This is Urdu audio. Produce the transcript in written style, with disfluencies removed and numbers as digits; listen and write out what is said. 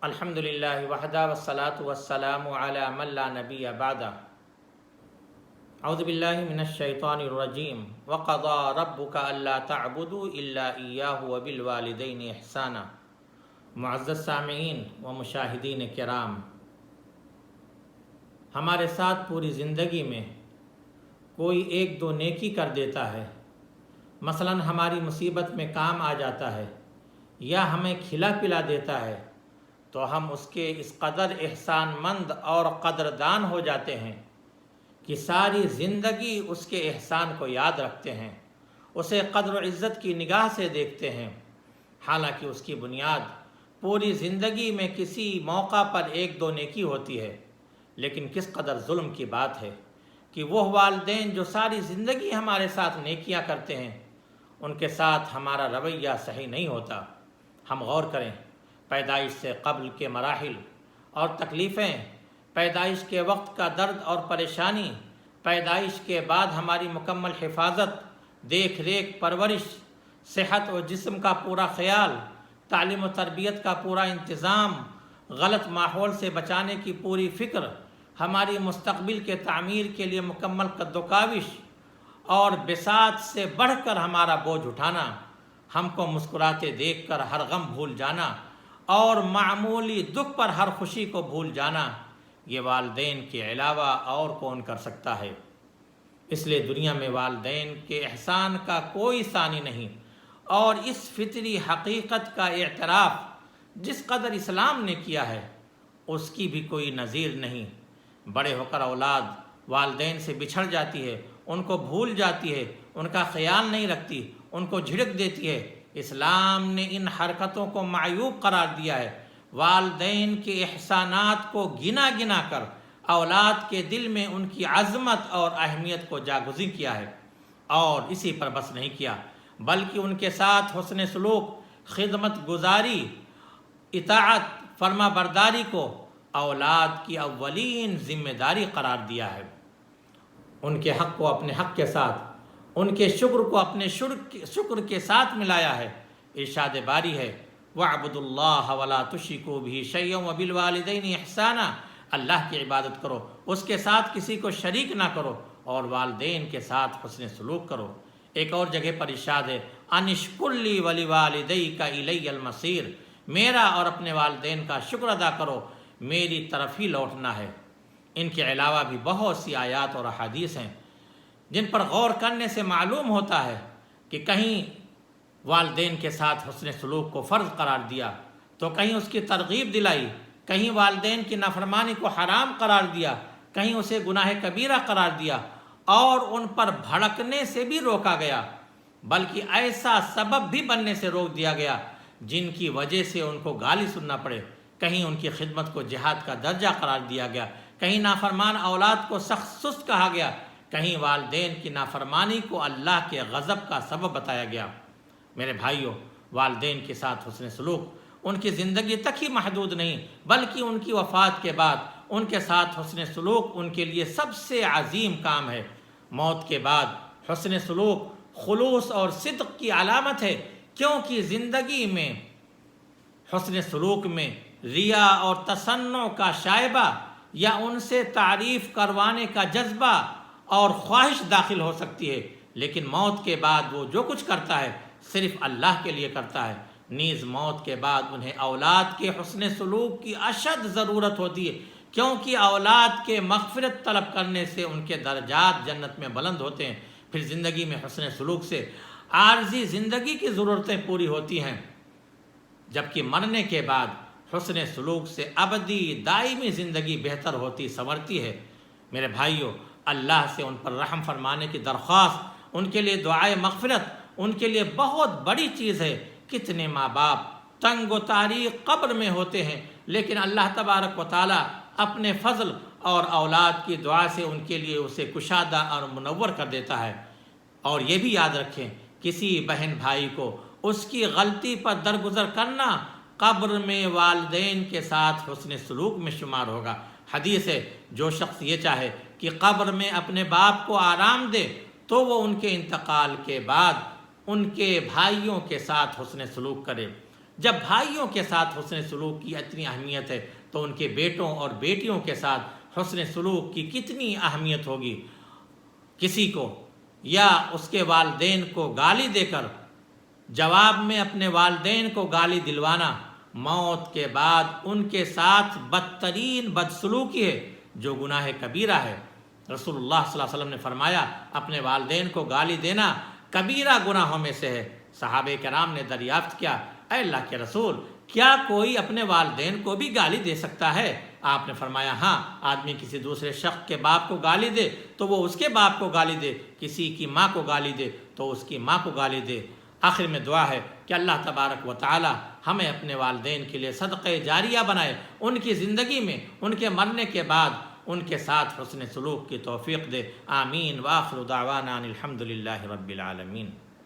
الحمد للہ وحدہ والصلاة والسلام علی من لا نبی بعدہ اعوذ باللہ من الشیطان الرجیم وقضى ربک الا تعبدوا الا ایاہ وبالوالدین احسانا۔ معزز سامعین و مشاہدین کرام، ہمارے ساتھ پوری زندگی میں کوئی ایک دو نیکی کر دیتا ہے، مثلا ہماری مصیبت میں کام آ جاتا ہے یا ہمیں کھلا پلا دیتا ہے تو ہم اس کے اس قدر احسان مند اور قدردان ہو جاتے ہیں کہ ساری زندگی اس کے احسان کو یاد رکھتے ہیں، اسے قدر و عزت کی نگاہ سے دیکھتے ہیں، حالانکہ اس کی بنیاد پوری زندگی میں کسی موقع پر ایک دو نیکی ہوتی ہے۔ لیکن کس قدر ظلم کی بات ہے کہ وہ والدین جو ساری زندگی ہمارے ساتھ نیکیاں کرتے ہیں، ان کے ساتھ ہمارا رویہ صحیح نہیں ہوتا۔ ہم غور کریں، پیدائش سے قبل کے مراحل اور تکلیفیں، پیدائش کے وقت کا درد اور پریشانی، پیدائش کے بعد ہماری مکمل حفاظت، دیکھ ریکھ، پرورش، صحت و جسم کا پورا خیال، تعلیم و تربیت کا پورا انتظام، غلط ماحول سے بچانے کی پوری فکر، ہماری مستقبل کے تعمیر کے لیے مکمل قد و کاوش اور بساط سے بڑھ کر ہمارا بوجھ اٹھانا، ہم کو مسکراتے دیکھ کر ہر غم بھول جانا اور معمولی دکھ پر ہر خوشی کو بھول جانا، یہ والدین کے علاوہ اور کون کر سکتا ہے؟ اس لیے دنیا میں والدین کے احسان کا کوئی ثانی نہیں، اور اس فطری حقیقت کا اعتراف جس قدر اسلام نے کیا ہے اس کی بھی کوئی نظیر نہیں۔ بڑے ہو کر اولاد والدین سے بچھڑ جاتی ہے، ان کو بھول جاتی ہے، ان کا خیال نہیں رکھتی، ان کو جھڑک دیتی ہے۔ اسلام نے ان حرکتوں کو معیوب قرار دیا ہے۔ والدین کے احسانات کو گنا گنا کر اولاد کے دل میں ان کی عظمت اور اہمیت کو جاگزین کیا ہے، اور اسی پر بس نہیں کیا بلکہ ان کے ساتھ حسن سلوک، خدمت گزاری، اطاعت، فرما برداری کو اولاد کی اولین ذمہ داری قرار دیا ہے۔ ان کے حق کو اپنے حق کے ساتھ، ان کے شکر کو اپنے شکر کے ساتھ ملایا ہے۔ ارشاد باری ہے وَاعْبُدُوا اللَّهَ وَلَا تُشْرِكُوا بِهِ شَيْئًا وَبِالْوَالِدَيْنِ احسانا، اللہ کی عبادت کرو، اس کے ساتھ کسی کو شریک نہ کرو، اور والدین کے ساتھ حسن سلوک کرو۔ ایک اور جگہ پر ارشاد ہے أَنِ اشْكُرْ لِي وَلِوَالِدَيْكَ إِلَيَّ الْمَصِيرُ، میرا اور اپنے والدین کا شکر ادا کرو، میری طرف ہی لوٹنا ہے۔ ان کے علاوہ بھی بہت سی آیات اور احادیث ہیں جن پر غور کرنے سے معلوم ہوتا ہے کہ کہیں والدین کے ساتھ حسن سلوک کو فرض قرار دیا تو کہیں اس کی ترغیب دلائی، کہیں والدین کی نافرمانی کو حرام قرار دیا، کہیں اسے گناہ کبیرہ قرار دیا، اور ان پر بھڑکنے سے بھی روکا گیا، بلکہ ایسا سبب بھی بننے سے روک دیا گیا جن کی وجہ سے ان کو گالی سننا پڑے۔ کہیں ان کی خدمت کو جہاد کا درجہ قرار دیا گیا، کہیں نافرمان اولاد کو سخت سست کہا گیا، کہیں والدین کی نافرمانی کو اللہ کے غضب کا سبب بتایا گیا۔ میرے بھائیوں، والدین کے ساتھ حسن سلوک ان کی زندگی تک ہی محدود نہیں بلکہ ان کی وفات کے بعد ان کے ساتھ حسن سلوک ان کے لیے سب سے عظیم کام ہے۔ موت کے بعد حسن سلوک خلوص اور صدق کی علامت ہے، کیونکہ زندگی میں حسن سلوک میں ریا اور تصنع کا شائبہ یا ان سے تعریف کروانے کا جذبہ اور خواہش داخل ہو سکتی ہے، لیکن موت کے بعد وہ جو کچھ کرتا ہے صرف اللہ کے لیے کرتا ہے۔ نیز موت کے بعد انہیں اولاد کے حسن سلوک کی اشد ضرورت ہوتی ہے، کیونکہ اولاد کے مغفرت طلب کرنے سے ان کے درجات جنت میں بلند ہوتے ہیں۔ پھر زندگی میں حسن سلوک سے عارضی زندگی کی ضرورتیں پوری ہوتی ہیں، جبکہ مرنے کے بعد حسن سلوک سے ابدی دائمی زندگی بہتر ہوتی سنورتی ہے۔ میرے بھائیوں، اللہ سے ان پر رحم فرمانے کی درخواست، ان کے لیے دعائے مغفرت ان کے لیے بہت بڑی چیز ہے۔ کتنے ماں باپ تنگ و تاریک قبر میں ہوتے ہیں، لیکن اللہ تبارک و تعالیٰ اپنے فضل اور اولاد کی دعا سے ان کے لیے اسے کشادہ اور منور کر دیتا ہے۔ اور یہ بھی یاد رکھیں، کسی بہن بھائی کو اس کی غلطی پر درگزر کرنا قبر میں والدین کے ساتھ حسن سلوک میں شمار ہوگا۔ حدیث ہے جو شخص یہ چاہے کہ قبر میں اپنے باپ کو آرام دے تو وہ ان کے انتقال کے بعد ان کے بھائیوں کے ساتھ حسن سلوک کرے۔ جب بھائیوں کے ساتھ حسن سلوک کی اتنی اہمیت ہے تو ان کے بیٹوں اور بیٹیوں کے ساتھ حسن سلوک کی کتنی اہمیت ہوگی۔ کسی کو یا اس کے والدین کو گالی دے کر جواب میں اپنے والدین کو گالی دلوانا موت کے بعد ان کے ساتھ بدترین بدسلوکی ہے جو گناہ کبیرہ ہے۔ رسول اللہ صلی اللہ علیہ وسلم نے فرمایا اپنے والدین کو گالی دینا کبیرہ گناہوں میں سے ہے۔ صحابہ کرام نے دریافت کیا اے اللہ کے رسول کیا کوئی اپنے والدین کو بھی گالی دے سکتا ہے؟ آپ نے فرمایا ہاں، آدمی کسی دوسرے شخص کے باپ کو گالی دے تو وہ اس کے باپ کو گالی دے، کسی کی ماں کو گالی دے تو اس کی ماں کو گالی دے۔ آخر میں دعا ہے کہ اللہ تبارک و تعالی ہمیں اپنے والدین کے لیے صدقہ جاریہ بنائے، ان کی زندگی میں ان کے مرنے کے بعد ان کے ساتھ حسن سلوک کی توفیق دے۔ آمین۔ وآخر دعوانا ان الحمد للہ رب العالمین۔